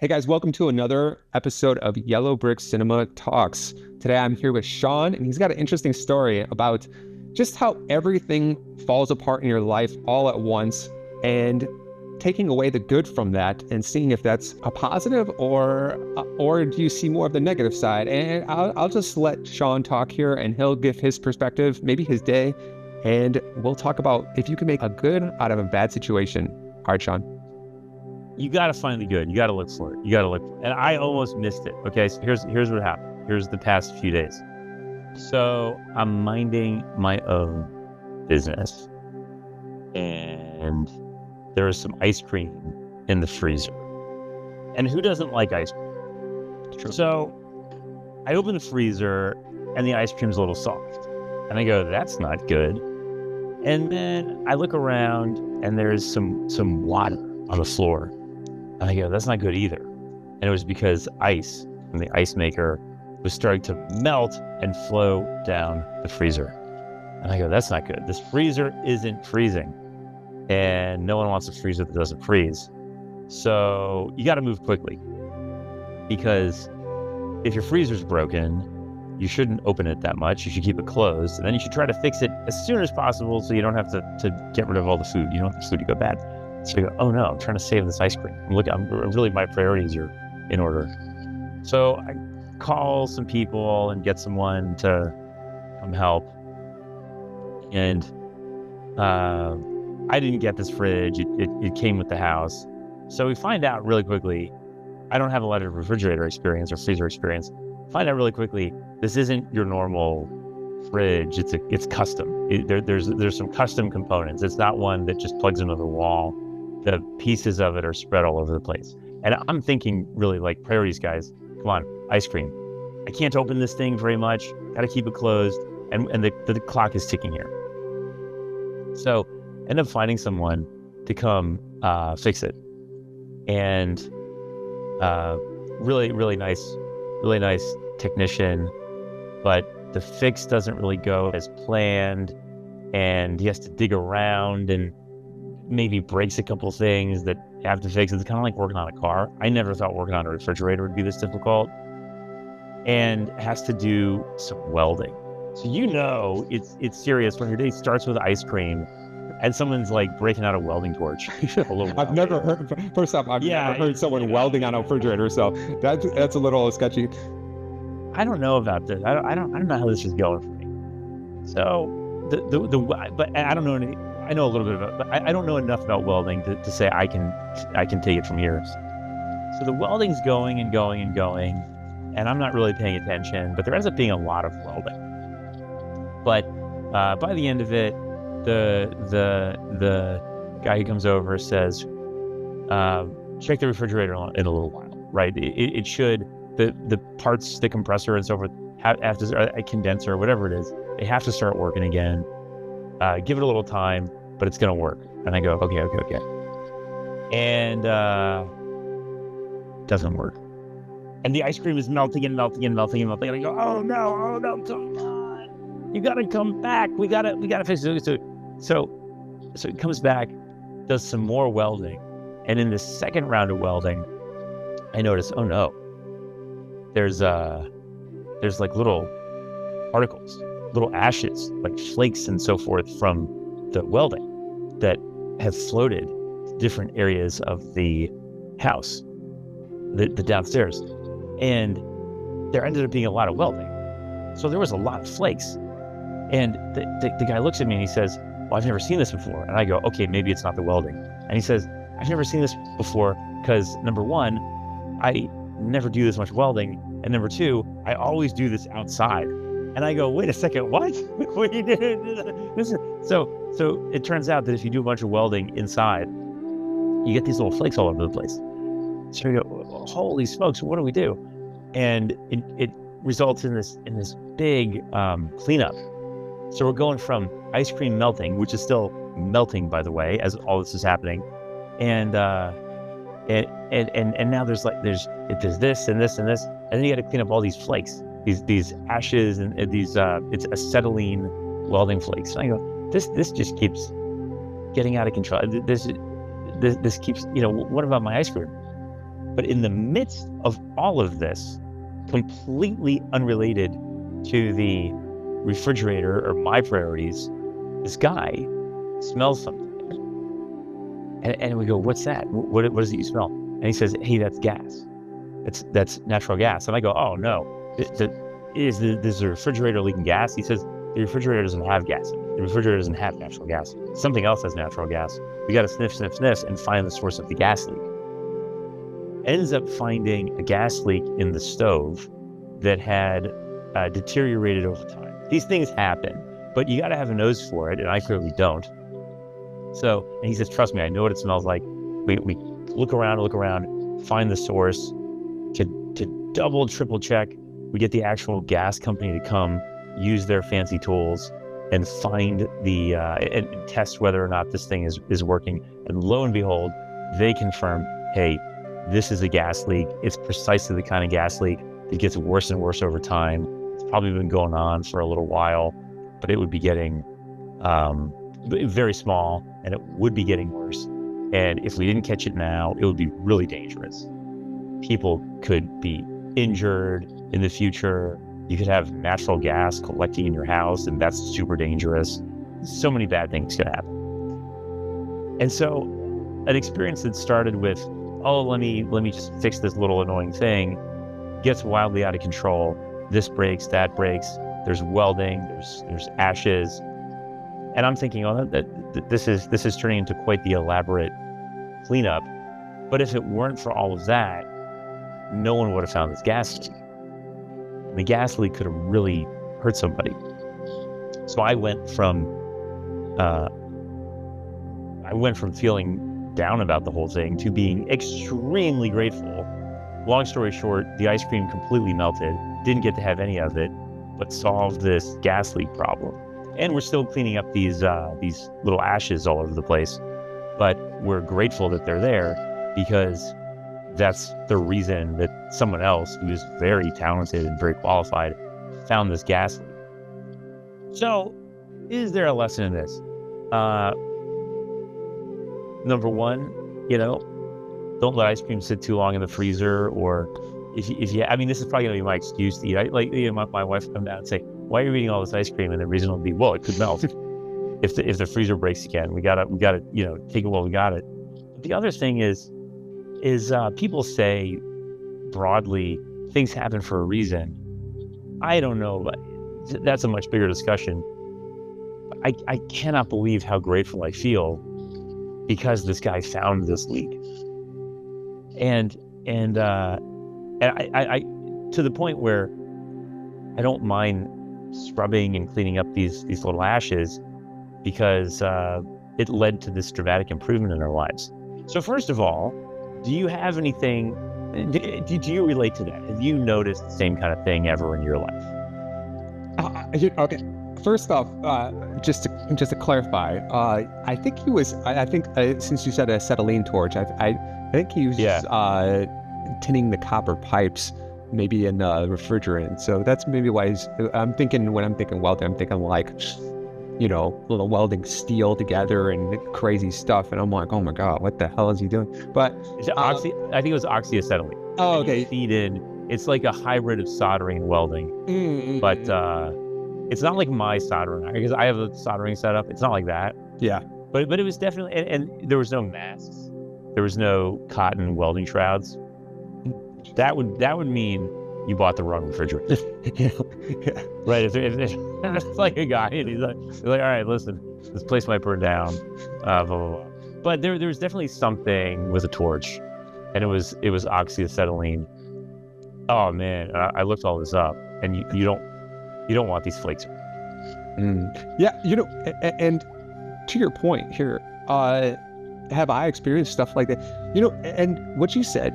Hey guys, welcome to another episode of Yellow Brick Cinema Talks. Today I'm here with Sean, and he's got an interesting story about just how everything falls apart in your life all at once and taking away the good from that and seeing if that's a positive or do you see more of the negative side? And I'll just let Sean talk here and he'll give his perspective, maybe his day, and we'll talk about if you can make a good out of a bad situation. All right, Sean. You got to find the good. You got to look for it. And I almost missed it. Okay, so here's what happened. Here's the past few days. So I'm minding my own business, and there is some ice cream in the freezer. And who doesn't like ice cream? True. So I open the freezer, and the ice cream's a little soft. And I go, that's not good. And then I look around, and there's some water on the floor. And I go, that's not good either. And it was because ice from the ice maker was starting to melt and flow down the freezer. And I go, that's not good. This freezer isn't freezing. And no one wants a freezer that doesn't freeze. So you got to move quickly. Because if your freezer's broken, you shouldn't open it that much. You should keep it closed. And then you should try to fix it as soon as possible so you don't have to get rid of all the food. You don't want the food to go bad. So you go, oh no, I'm trying to save this ice cream. Really, my priorities are in order. So I call some people and get someone to come help. And I didn't get this fridge. It came with the house. So we find out really quickly, I don't have a lot of refrigerator experience or freezer experience. Find out really quickly, this isn't your normal fridge. It's custom. There's some custom components. It's not one that just plugs into the wall. The pieces of it are spread all over the place. And I'm thinking really like priorities, guys. Come on, ice cream. I can't open this thing very much. Got to keep it closed. And the clock is ticking here. So end up finding someone to come fix it. And really nice technician. But the fix doesn't really go as planned. And he has to dig around and maybe breaks a couple things that you have to fix. It's kind of like working on a car. I never thought working on a refrigerator would be this difficult. And has to do some welding. So it's serious when your day starts with ice cream and someone's like breaking out a welding torch. I've never heard, first off, I've never heard someone welding on a refrigerator, so that's a little sketchy. I don't know about this. I don't know how this is going for me. So but I don't know any. I know a little bit about, but I don't know enough about welding to say I can take it from here. So the welding's going, and I'm not really paying attention, but there ends up being a lot of welding. But by the end of it, the guy who comes over says, check the refrigerator in a little while, right? It should, the parts, the compressor and so forth, have to, a condenser, whatever it is, they have to start working again. Give it a little time, but it's going to work. And I go, okay. And doesn't work. And the ice cream is melting. And I go, oh no, come on. You got to come back. We got to fix it. So it comes back, does some more welding. And in the second round of welding, I notice, oh no, there's like little particles, little ashes, like flakes and so forth from the welding that have floated to different areas of the house, the downstairs. And there ended up being a lot of welding. So there was a lot of flakes. And the guy looks at me and he says, well, I've never seen this before. And I go, okay, maybe it's not the welding. And he says, I've never seen this before because number one, I never do this much welding. And number two, I always do this outside. And I go, wait a second, what? What you did? So it turns out that if you do a bunch of welding inside, you get these little flakes all over the place. So you go, holy smokes, what do we do? And it results in this big cleanup. So we're going from ice cream melting, which is still melting, by the way, as all this is happening, and now there's this and this and this, and then you got to clean up all these flakes, these ashes and these it's acetylene welding flakes. And I go, this just keeps getting out of control. This keeps, what about my ice cream? But in the midst of all of this, completely unrelated to the refrigerator or my priorities, this guy smells something. And we go, what's that? What is it you smell? And he says, hey, that's gas. That's natural gas. And I go, oh no, is the refrigerator leaking gas? He says, the refrigerator doesn't have gas in it. The refrigerator doesn't have natural gas. Something else has natural gas. We got to sniff, and find the source of the gas leak. Ends up finding a gas leak in the stove that had deteriorated over time. These things happen, but you got to have a nose for it, and I clearly don't. So, and he says, trust me, I know what it smells like. We look around, find the source, to double, triple check. We get the actual gas company to come, use their fancy tools, and find the and test whether or not this thing is working. And lo and behold, they confirm, hey, this is a gas leak. It's precisely the kind of gas leak that gets worse and worse over time. It's probably been going on for a little while, but it would be getting very small, and it would be getting worse. And if we didn't catch it now, it would be really dangerous. People could be injured in the future. You could have natural gas collecting in your house, and that's super dangerous. So many bad things could happen. And so an experience that started with, oh, let me just fix this little annoying thing, gets wildly out of control. This breaks, that breaks. There's welding, there's ashes. And I'm thinking, oh, that this is turning into quite the elaborate cleanup. But if it weren't for all of that, no one would have found this gas leak. The gas leak could have really hurt somebody. So I went from feeling down about the whole thing to being extremely grateful. Long story short, the ice cream completely melted. Didn't get to have any of it, but solved this gas leak problem. And we're still cleaning up these little ashes all over the place. But we're grateful that they're there, because that's the reason that someone else who is very talented and very qualified found this gas leak. So, is there a lesson in this? Number one, don't let ice cream sit too long in the freezer, or if you, I mean, this is probably gonna be my excuse to eat. My wife will come down and say, "Why are you eating all this ice cream?" And the reason will be, well, it could melt. if the freezer breaks again, we gotta take it while we got it. But the other thing is people say broadly things happen for a reason. I don't know, but that's a much bigger discussion. I cannot believe how grateful I feel because this guy found this leak, and I to the point where I don't mind scrubbing and cleaning up these little ashes, because it led to this dramatic improvement in our lives. So first of all, do you have anything? Do you relate to that? Have you noticed the same kind of thing ever in your life? Okay. First off, just to clarify, I think he was. I think since you said acetylene torch, I think he was tinning the copper pipes, maybe in refrigerant. So that's maybe why I'm thinking, when I'm thinking welding, I'm thinking like, little welding steel together and crazy stuff. And I'm like, oh my God, what the hell is he doing? But I think it was oxyacetylene. Oh, okay. It's like a hybrid of soldering and welding, but it's not like my soldering iron, because I have a soldering setup. It's not like that. Yeah. But it was definitely, and there was no masks. There was no cotton welding shrouds. That would mean you bought the wrong refrigerator. Yeah. Right. If it's like a guy, and he's like, all right, listen, this place might burn down, blah, blah, blah. But there was definitely something with a torch, and it was oxyacetylene. Oh man, I looked all this up, and you don't want these flakes. Yeah, and to your point here, have I experienced stuff like that? And what you said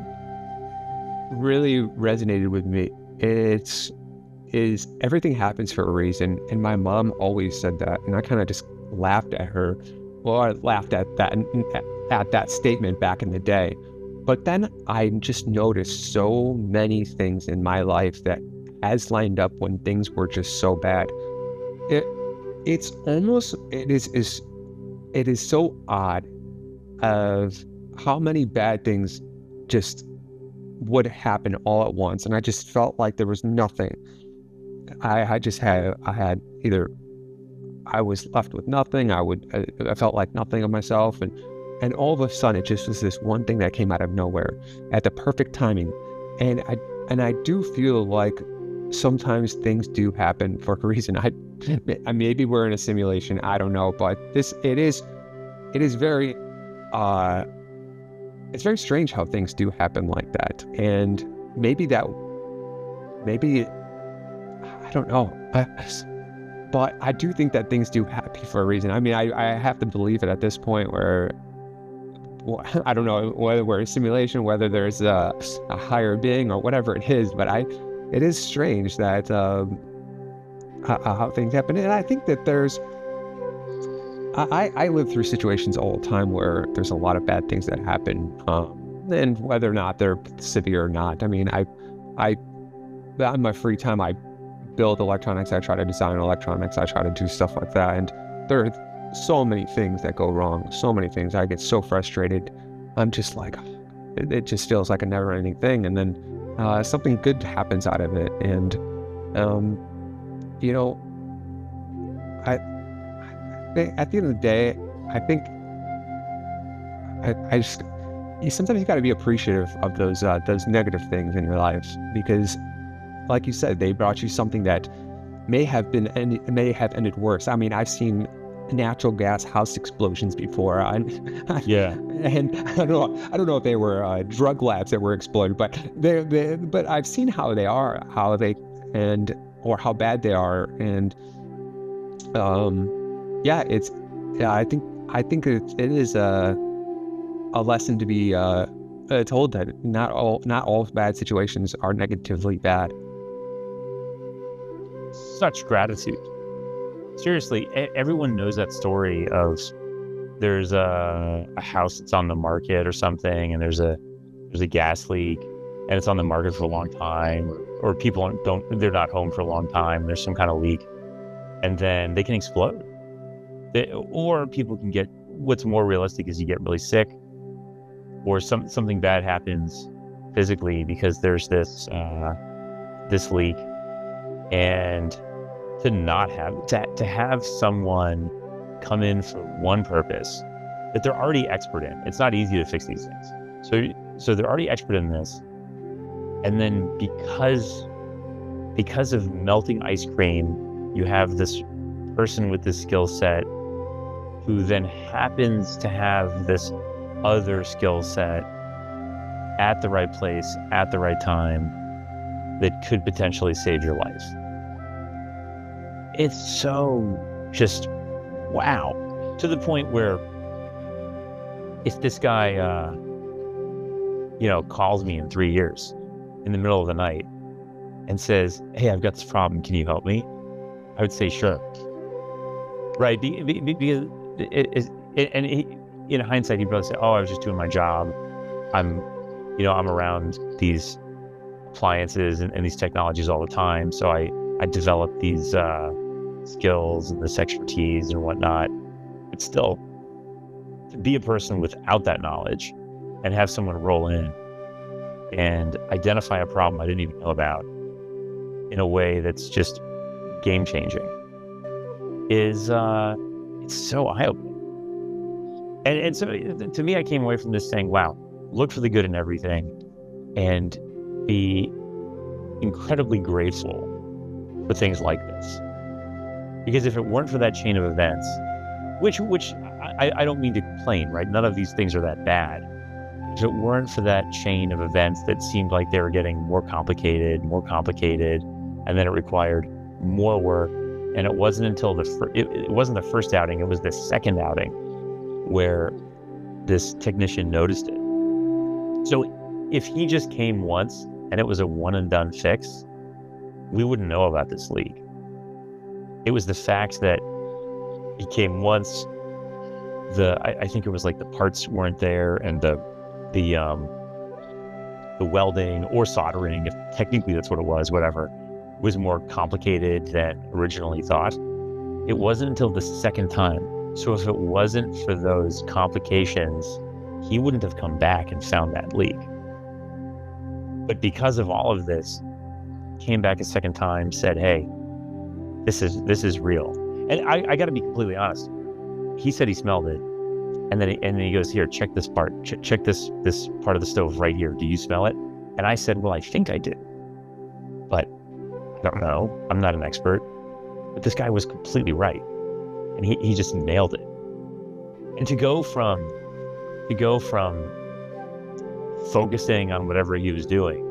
really resonated with me. Is everything happens for a reason, and my mom always said that, and I kind of just laughed at her. Well, I laughed at that statement back in the day, but then I just noticed so many things in my life that has lined up when things were just so bad. It is so odd of how many bad things just would happen all at once, and I just felt like there was nothing. I had either I was left with nothing. I felt like nothing of myself, and all of a sudden it just was this one thing that came out of nowhere at the perfect timing, and I do feel like sometimes things do happen for a reason. Maybe we're in a simulation. I don't know, but it is very it's very strange how things do happen like that, and maybe I don't know. But I do think that things do happen for a reason. I mean, I have to believe it at this point where, well, I don't know whether we're in a simulation, whether there's a higher being or whatever it is, but it is strange that how things happen. And I think that I live through situations all the time where there's a lot of bad things that happen, and whether or not they're severe or not. I mean, in my free time, I build electronics, I try to design electronics, I try to do stuff like that, and there are so many things that go wrong, so many things. I get so frustrated. I'm just like, it just feels like a never-ending thing, and then something good happens out of it, and you know, at the end of the day, I think I just sometimes you got to be appreciative of those negative things in your life, because like you said, they brought you something that may have ended worse. I mean, I've seen natural gas house explosions before. Yeah. And I don't know if they were drug labs that were exploded, but but I've seen how they are, or how bad they are, and I think it is a lesson to be told that not all bad situations are negatively bad. Such gratitude. Seriously, everyone knows that story of there's a house that's on the market or something, and there's a gas leak, and it's on the market for a long time, or people they're not home for a long time. There's some kind of leak, and then they can explode. Or people can get, what's more realistic is you get really sick, or something bad happens physically because there's this leak. And to have someone come in for one purpose that they're already expert in. It's not easy to fix these things. So they're already expert in this. And then because of melting ice cream, you have this person with this skill set who then happens to have this other skill set at the right place, at the right time, that could potentially save your life. It's so just wow, to the point where if this guy, calls me in 3 years in the middle of the night and says, "Hey, I've got this problem. Can you help me?" I would say, "Sure." Right? Because in hindsight, he'd probably say, "Oh, I was just doing my job. I'm around these appliances and these technologies all the time, so I developed these skills and this expertise and whatnot." But still, to be a person without that knowledge and have someone roll in and identify a problem I didn't even know about in a way that's just game changing is it's so eye-opening. And so to me, I came away from this saying, wow, look for the good in everything and be incredibly grateful for things like this. Because if it weren't for that chain of events, which I don't mean to complain, right? None of these things are that bad. If it weren't for that chain of events that seemed like they were getting more complicated, and then it required more work, and it wasn't until it wasn't the first outing, it was the second outing where this technician noticed it. So if he just came once and it was a one and done fix, we wouldn't know about this leak. It was the fact that he came once, I think it was like the parts weren't there, and the welding or soldering, if technically that's what it was, whatever, was more complicated than originally thought. It wasn't until the second time. So if it wasn't for those complications, he wouldn't have come back and found that leak. But because of all of this, came back a second time, said, "Hey, this is real." And I got to be completely honest. He said he smelled it, and then he goes, "Here, check this part. Check this part of the stove right here. Do you smell it?" And I said, "Well, I think I did, but I don't know. I'm not an expert." But this guy was completely right, and he just nailed it. And to go from focusing on whatever he was doing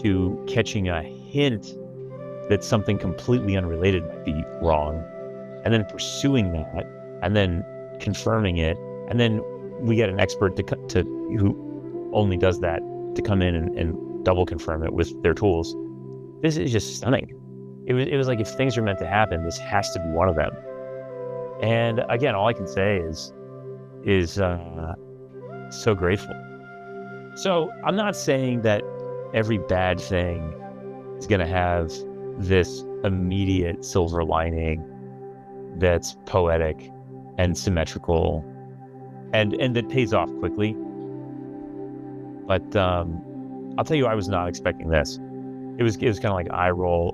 to catching a hint that something completely unrelated might be wrong, and then pursuing that, and then confirming it, and then we get an expert to who only does that to come in and double confirm it with their tools. This is just stunning. It was like, if things are meant to happen, this has to be one of them. And again, all I can say is so grateful. So I'm not saying that every bad thing is going to have this immediate silver lining that's poetic and symmetrical and that pays off quickly. But I'll tell you, I was not expecting this. It was kind of like eye roll,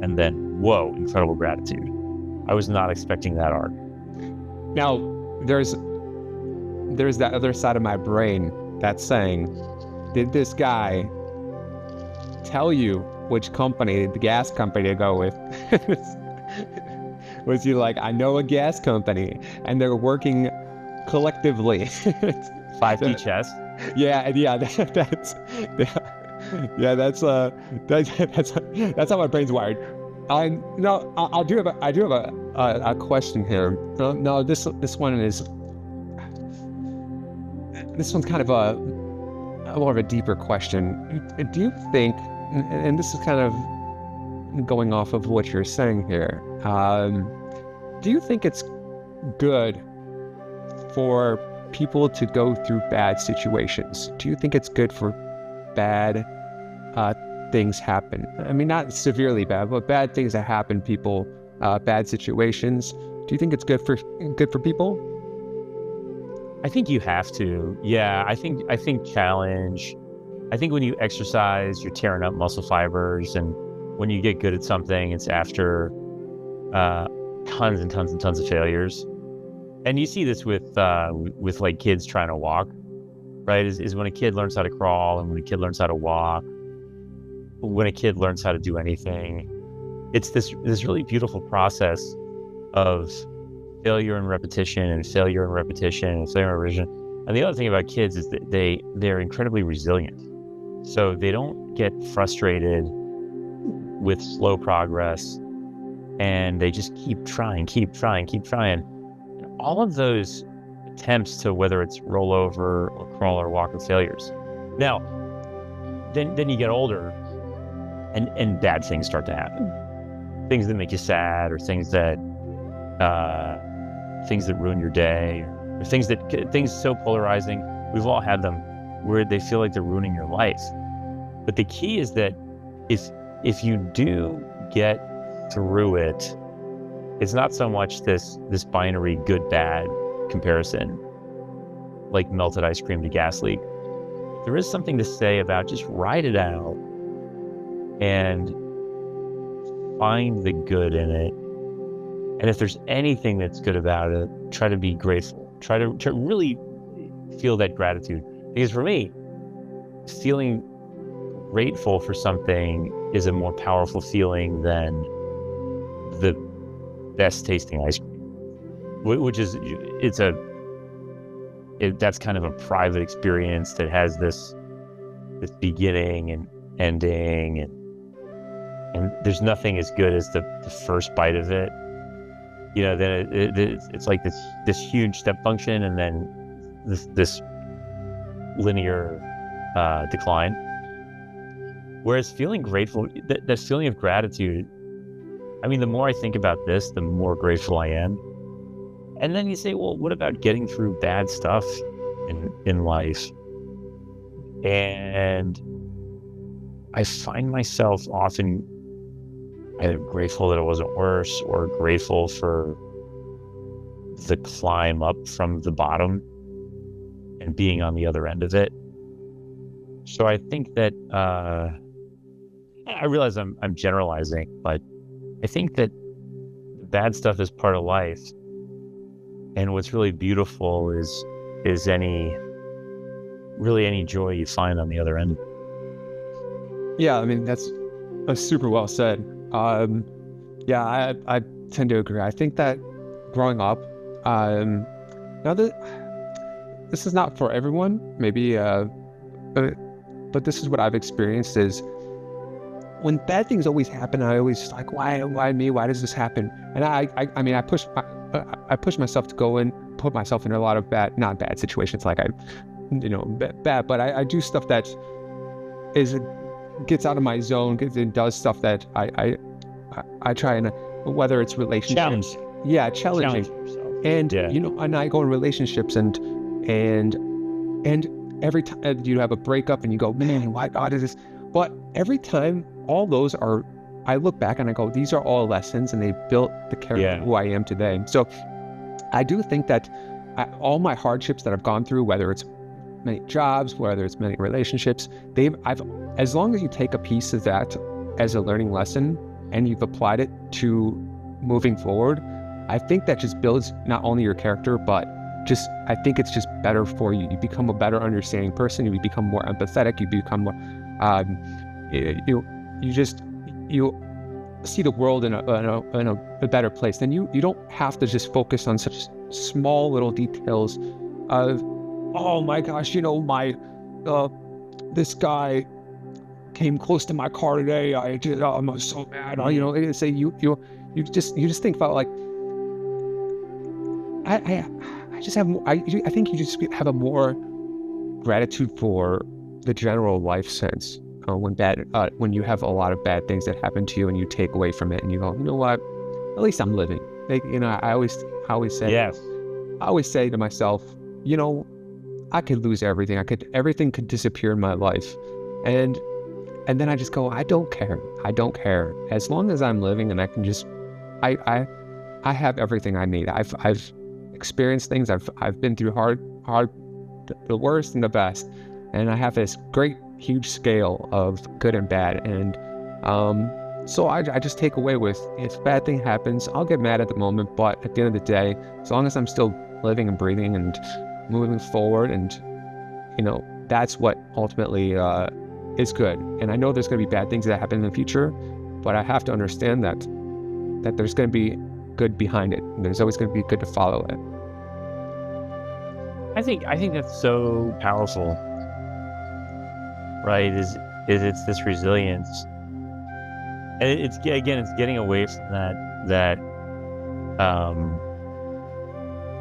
and then, whoa, incredible gratitude. I was not expecting that arc. Now, there's that other side of my brain that's saying, did this guy tell you which company, the gas company, to go with? Was he like, I know a gas company, and they're working collectively? 5D chess. Yeah, that's how my brain's wired. I do have a question here. No, this one's kind of a more of a deeper question. Do you think, and this is kind of going off of what you're saying here, do you think it's good for people to go through bad situations? Do you think it's good for bad things happen? I mean, not severely bad, but bad things that happen, people, bad situations. Do you think it's good for people? I think you have to. Yeah, I think challenge. I think when you exercise, you're tearing up muscle fibers, and when you get good at something, it's after tons and tons and tons of failures. And you see this with like kids trying to walk, right? Is when a kid learns how to crawl, and when a kid learns how to walk, when a kid learns how to do anything, it's this really beautiful process of failure and repetition and failure and repetition and failure and repetition. And the other thing about kids is that they're incredibly resilient. So they don't get frustrated with slow progress, and they just keep trying. And all of those attempts to, whether it's roll over or crawl or walk, are failures. Now, then you get older, and bad things start to happen. Things that make you sad, or things that ruin your day, or things so polarizing. We've all had them where they feel like they're ruining your life. But the key is that if you do get through it, it's not so much this binary good bad comparison, like melted ice cream to gas leak. There is something to say about just ride it out and find the good in it. And if there's anything that's good about it, try to be grateful. Try to really feel that gratitude. Because for me, feeling grateful for something is a more powerful feeling than the best tasting ice cream, which is, that's kind of a private experience that has this beginning and ending, and there's nothing as good as the first bite of it. You know, then it's like this huge step function, and then this linear decline. Whereas feeling grateful, that feeling of gratitude, I mean, the more I think about this, the more grateful I am. And then you say, well, what about getting through bad stuff in life? And I find myself often either grateful that it wasn't worse, or grateful for the climb up from the bottom and being on the other end of it. So I think that I realize I'm generalizing, but I think that bad stuff is part of life, and what's really beautiful is any joy you find on the other end. Yeah, I mean, that's super well said. Yeah, I tend to agree. I think that growing up, now that this is not for everyone, maybe, but this is what I've experienced is when bad things always happen, I always like, why me? Why does this happen? And I mean, I push myself to go and put myself in a lot of not bad situations, like bad, but I do stuff that gets out of my zone, and does stuff that I try and, whether it's relationships, challenging yourself. And and I go in relationships and every time you have a breakup and you go, man, why God is this? But every time, all those are, I look back and I go, these are all lessons, and they built the character who I am today. So I do think that all my hardships that I've gone through, whether it's many jobs, whether it's many relationships, as long as you take a piece of that as a learning lesson and you've applied it to moving forward, I think that just builds not only your character, but I think it's just better for you. You become a better understanding person. You become more empathetic. You become more, you see the world in a better place. Then you don't have to just focus on such small little details of, oh my gosh, this guy came close to my car today. I'm so mad. Say you just think about, like, I just have, I think you just have a more gratitude for the general life sense when you have a lot of bad things that happen to you and you take away from it and you go, you know what, at least I'm living. Like, I always say, yes, I always say to myself, I could lose everything. Everything could disappear in my life. And then I just go, I don't care. As long as I'm living and I can just, I have everything I need. I've experienced things. I've been through hard, the worst and the best. And I have this great, huge scale of good and bad. And so I just take away with, if a bad thing happens, I'll get mad at the moment. But at the end of the day, as long as I'm still living and breathing and moving forward, and that's what ultimately is good. And I know there's going to be bad things that happen in the future, but I have to understand that there's going to be good behind it. And there's always going to be good to follow it. I think that's so powerful, right? Is it's this resilience, and it's getting away from that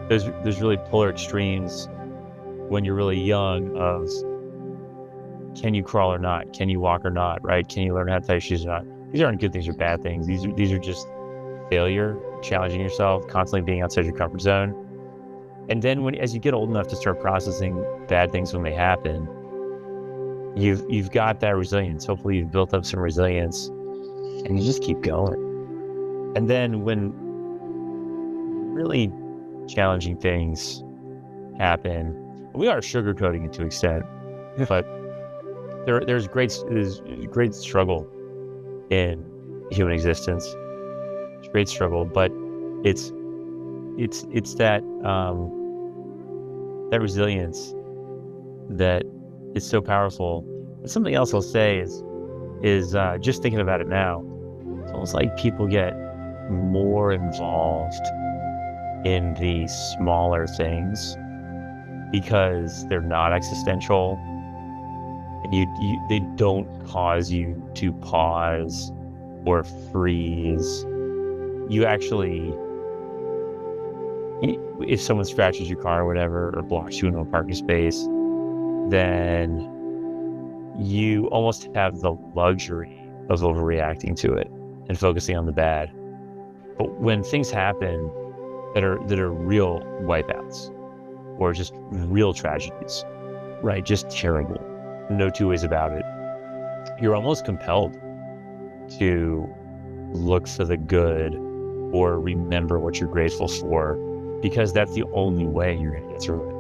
there's really polar extremes when you're really young of, can you crawl or not? Can you walk or not? Right? Can you learn how to tie your shoes or not? These aren't good things or bad things. These are just failure, challenging yourself, constantly being outside your comfort zone. And then as you get old enough to start processing bad things when they happen, you've got that resilience. Hopefully you've built up some resilience, and you just keep going. And then when really challenging things happen, we are sugarcoating it to an extent, but there's great struggle in human existence. It's great struggle, but it's that that resilience that is so powerful. But something else I'll say is just thinking about it now, it's almost like people get more involved in the smaller things because they're not existential, and they don't cause you to pause or freeze. You actually, if someone scratches your car or whatever, or blocks you into a parking space, then you almost have the luxury of overreacting to it and focusing on the bad. But when things happen that are real wipeouts or just real tragedies, right? Just terrible, no two ways about it, you're almost compelled to look for the good or remember what you're grateful for, because that's the only way you're going to get through it.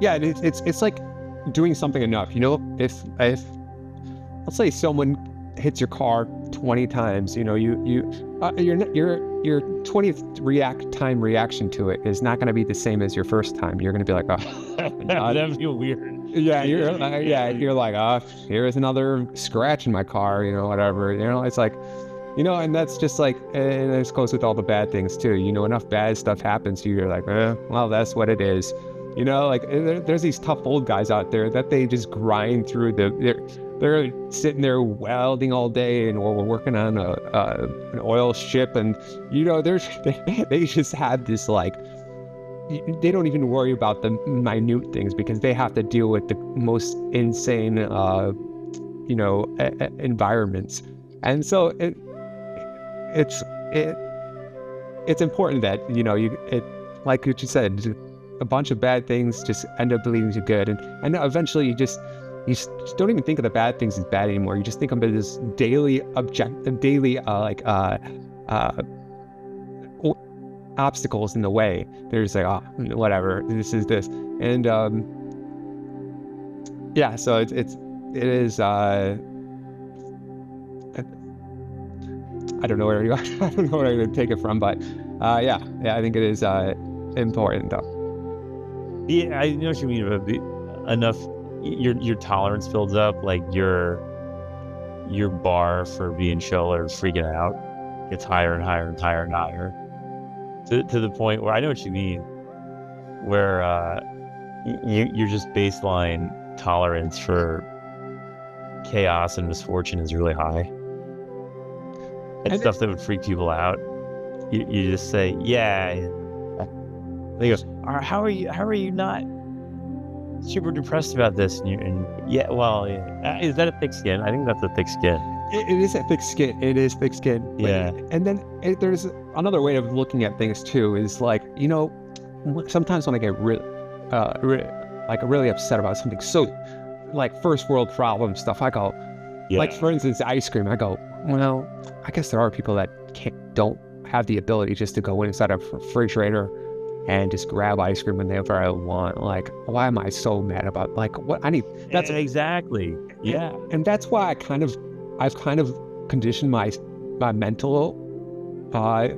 Yeah, it's like doing something enough. You know, if let's say someone hits your car 20 times, you know, your 20th reaction to it is not going to be the same as your first time. You're going to be like, oh, That'd feel weird. yeah, you're like, here is another scratch in my car, you know, whatever. You know, it's like, you know, and that's just like, and this goes with all the bad things too. You know, enough bad stuff happens to you, you're like, well, that's what it is. You know, like there's these tough old guys out there that they just grind through they're sitting there welding all day, and or we're working on an oil ship, and you know, they just have this like, they don't even worry about the minute things because they have to deal with the most insane, you know, environments, and so it's important that, you know, like what you said, a bunch of bad things just end up leading to good, and eventually you just don't even think of the bad things as bad anymore. You just think of it as daily obstacles in the way. There's like, oh, whatever, this is this, and yeah. So it is. I don't know where I don't know where to take it from, but yeah, I think it is important though. Yeah, I know what you mean about enough. Your tolerance builds up, like your bar for being chill or freaking out gets higher and higher and higher and higher, to the point where I know what you mean, where you're just baseline tolerance for chaos and misfortune is really high, and stuff that would freak people out. You just say, yeah. And he goes, how are you not super depressed about this? And yeah, well, yeah. Is that a thick skin? I think that's a thick skin. It is a thick skin. It is thick skin. Yeah. And then there's another way of looking at things too, is like, you know, sometimes when I get really upset about something, so like first world problem stuff, I go, like for instance, ice cream, I go, well, I guess there are people that don't have the ability just to go inside a refrigerator and just grab ice cream whenever I want. Like, why am I so mad about, like, what I need? That's exactly. Yeah. And that's why I've kind of conditioned my mental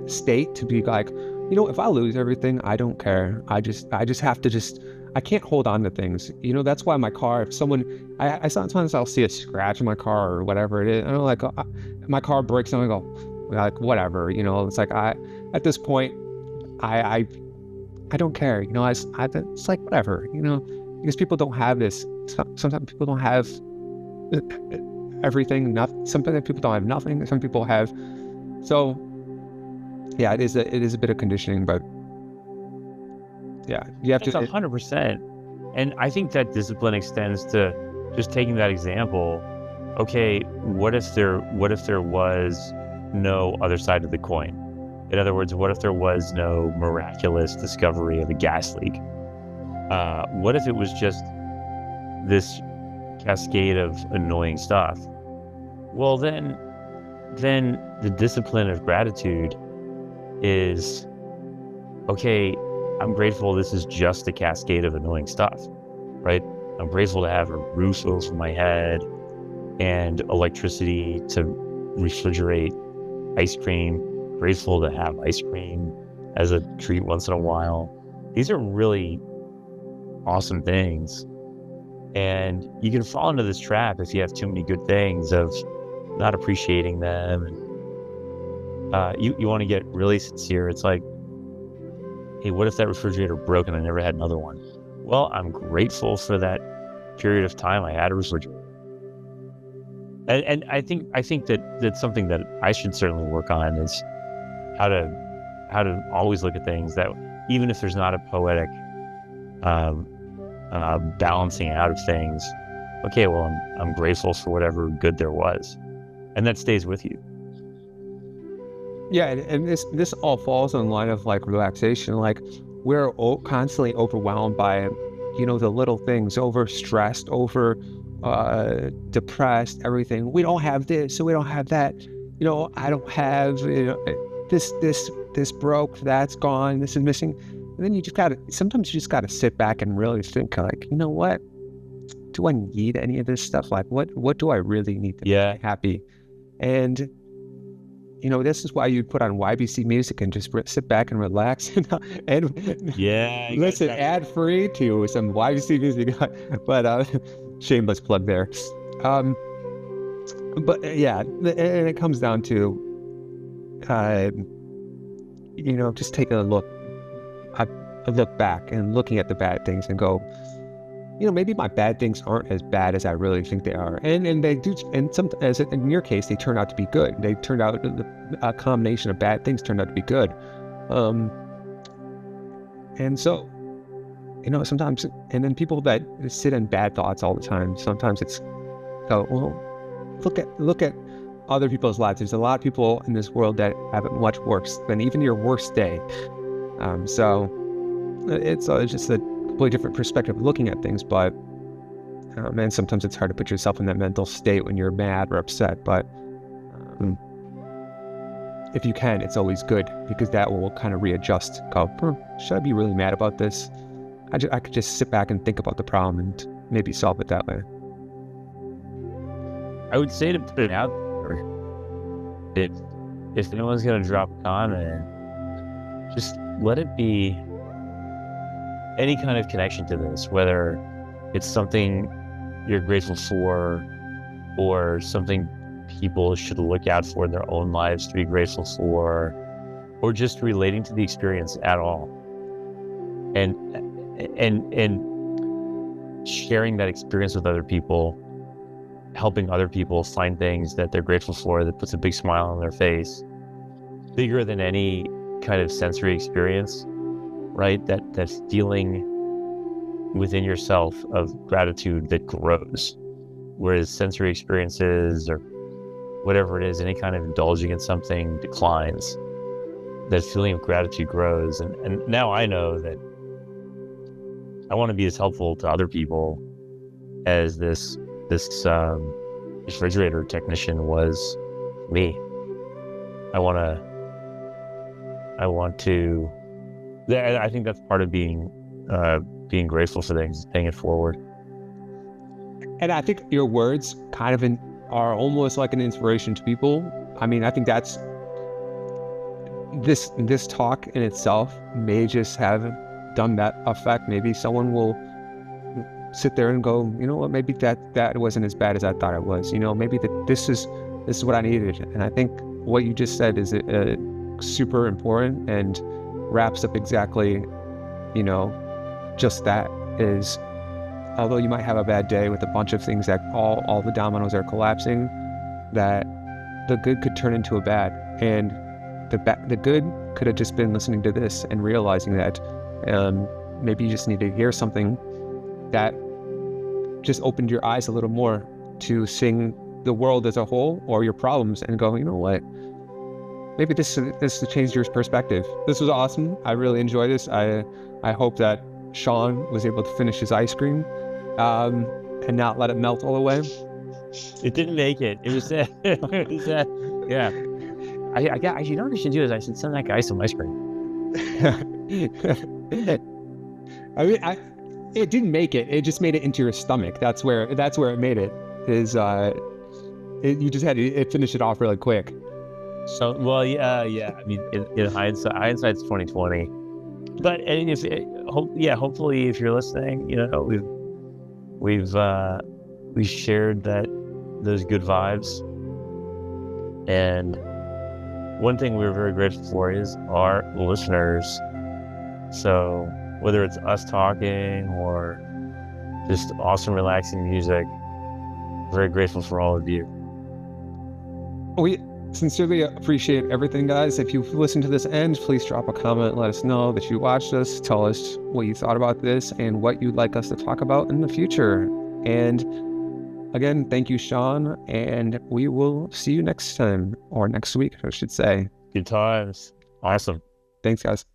state to be like, you know, if I lose everything, I don't care. I just have to I can't hold on to things. You know, that's why my car, if someone, I sometimes I'll see a scratch in my car or whatever it is, and I'm like, my car breaks, and I go, like, whatever, you know. It's like, at this point, I don't care, you know. It's like, whatever, you know, because people don't have this. Sometimes people don't have everything. Sometimes people don't have nothing. Some people have. So, yeah, it is a bit of conditioning, but yeah, you have to. 100%. And I think that discipline extends to just taking that example. Okay, what if there was no other side of the coin? In other words, what if there was no miraculous discovery of a gas leak? What if it was just this cascade of annoying stuff? Well, then the discipline of gratitude is, okay, I'm grateful this is just a cascade of annoying stuff, right? I'm grateful to have a roof over my head and electricity to refrigerate ice cream. Grateful to have ice cream as a treat once in a while. These are really awesome things. And you can fall into this trap if you have too many good things of not appreciating them. And you want to get really sincere. It's like, hey, what if that refrigerator broke and I never had another one? Well, I'm grateful for that period of time I had a refrigerator. And I think that's something that I should certainly work on, is how to always look at things that, even if there's not a poetic balancing out of things, okay, well, I'm grateful for whatever good there was, and that stays with you. Yeah, and this all falls in line of like relaxation. Like, we're constantly overwhelmed by, you know, the little things, overstressed, depressed, everything. We don't have this, so we don't have that. You know, I don't have, you know, this broke, that's gone, this is missing. And then sometimes you just gotta sit back and really think, like, you know what? do I need any of this stuff? Like, what do I really need to be happy? And this is why you put on YBC music and just sit back and relax and listen ad free to some YBC music. But shameless plug there. But yeah, and it comes down to just taking a look back and looking at the bad things and go, maybe my bad things aren't as bad as I really think they are. And they do, and as in your case, they turn out to be good. They turned out, a combination of bad things turned out to be good. And so, sometimes, and then people that sit in bad thoughts all the time, sometimes it's, look at other people's lives. There's a lot of people in this world that have it much worse than even your worst day. So it's just a completely different perspective of looking at things, but man, sometimes it's hard to put yourself in that mental state when you're mad or upset, but if you can, it's always good, because that will kind of readjust, go, should I be really mad about this? I could just sit back and think about the problem and maybe solve it that way. I would say to put it out there, if anyone's going to drop a comment, just let it be any kind of connection to this, whether it's something you're grateful for or something people should look out for in their own lives to be grateful for, or just relating to the experience at all. And sharing that experience with other people, helping other people find things that they're grateful for that puts a big smile on their face, bigger than any kind of sensory experience, right? That feeling within yourself of gratitude that grows, whereas sensory experiences or whatever it is, any kind of indulging in something declines. That feeling of gratitude grows, and now I know that I want to be as helpful to other people as this refrigerator technician was me. I think that's part of being grateful for things, paying it forward. And I think your words kind of are almost like an inspiration to people. I mean, I think that's this talk in itself may just have done that effect. Maybe someone will sit there and go, you know what, maybe that wasn't as bad as I thought it was. Maybe this is what I needed. And I think what you just said is super important and wraps up exactly, just that is, although you might have a bad day with a bunch of things that all the dominoes are collapsing, that the good could turn into a bad. And the good could have just been listening to this and realizing that maybe you just need to hear something that just opened your eyes a little more to seeing the world as a whole or your problems and go, you know what? Maybe this changed your perspective. This was awesome. I really enjoyed this. I hope that Sean was able to finish his ice cream and not let it melt all the way. It didn't make it. It was sad. Yeah. I got, you know what I should do is I should send that guy some ice cream. I mean, it didn't make it. It just made it into your stomach. That's where it made it. You just had to finish it off really quick. So, well, yeah. I mean, in hindsight's 2020. But hopefully, if you're listening, we've shared those good vibes. And one thing we're very grateful for is our listeners. So whether it's us talking or just awesome, relaxing music, very grateful for all of you. We sincerely appreciate everything, guys. If you've listened to this end, please drop a comment. Let us know that you watched us. Tell us what you thought about this and what you'd like us to talk about in the future. And again, thank you, Sean. And we will see you next time, or next week, I should say. Good times. Awesome. Thanks, guys.